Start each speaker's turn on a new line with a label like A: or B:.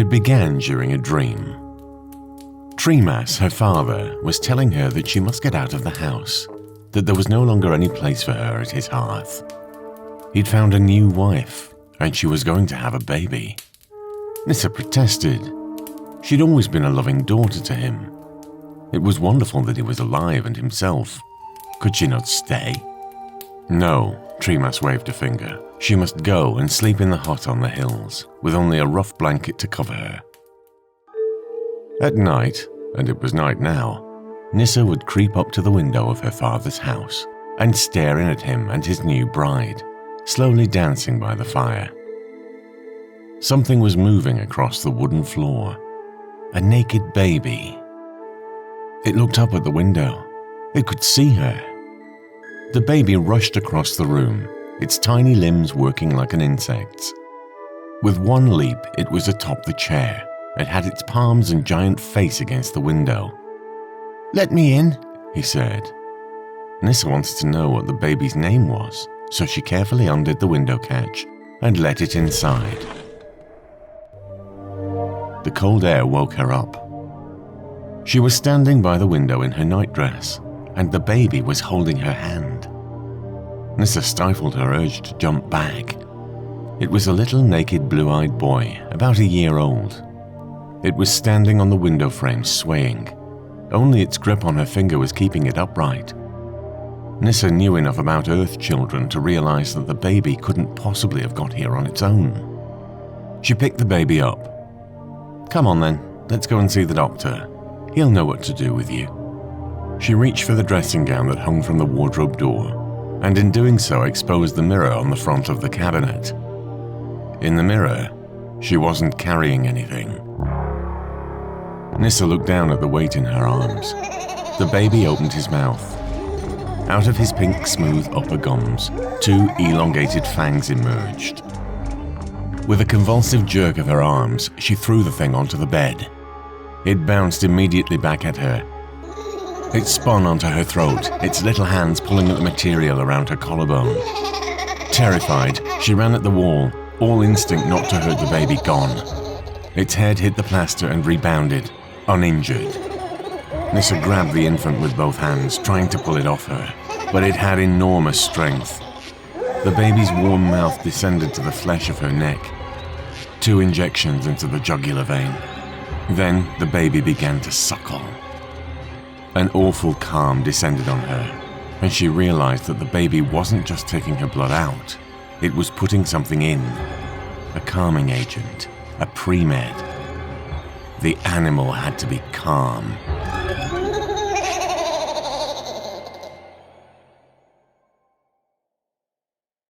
A: It began during a dream. Tremas, her father, was telling her that she must get out of the house, that there was no longer any place for her at his hearth. He'd found a new wife, and she was going to have a baby. Nissa protested. She'd always been a loving daughter to him. It was wonderful that he was alive and himself. Could she not stay? No, Tremas waved a finger. She must go and sleep in the hut on the hills, with only a rough blanket to cover her. At night, and it was night now, Nissa would creep up to the window of her father's house and stare in at him and his new bride, slowly dancing by the fire. Something was moving across the wooden floor. A naked baby. It looked up at the window. It could see her. The baby rushed across the room, its tiny limbs working like an insect's. With one leap, it was atop the chair. It had its palms and giant face against the window. "Let me in," he said. Nissa wanted to know what the baby's name was, so she carefully undid the window catch and let it inside. The cold air woke her up. She was standing by the window in her nightdress, and the baby was holding her hand. Nissa stifled her urge to jump back. It was a little naked blue-eyed boy, about a year old. It was standing on the window frame swaying. Only its grip on her finger was keeping it upright. Nissa knew enough about Earth children to realize that the baby couldn't possibly have got here on its own. She picked the baby up. "Come on then, let's go and see the doctor. He'll know what to do with you." She reached for the dressing gown that hung from the wardrobe door, and in doing so exposed the mirror on the front of the cabinet. In the mirror, she wasn't carrying anything. Nissa looked down at the weight in her arms. The baby opened his mouth. Out of his pink, smooth upper gums, two elongated fangs emerged. With a convulsive jerk of her arms, she threw the thing onto the bed. It bounced immediately back at her. It spun onto her throat, its little hands pulling at the material around her collarbone. Terrified, she ran at the wall, all instinct not to hurt the baby gone. Its head hit the plaster and rebounded, uninjured. Nissa grabbed the infant with both hands, trying to pull it off her, but it had enormous strength. The baby's warm mouth descended to the flesh of her neck. 2 injections into the jugular vein. Then the baby began to suckle. An awful calm descended on her, and she realized that the baby wasn't just taking her blood out, it was putting something in. A calming agent, a pre-med. The animal had to be calm.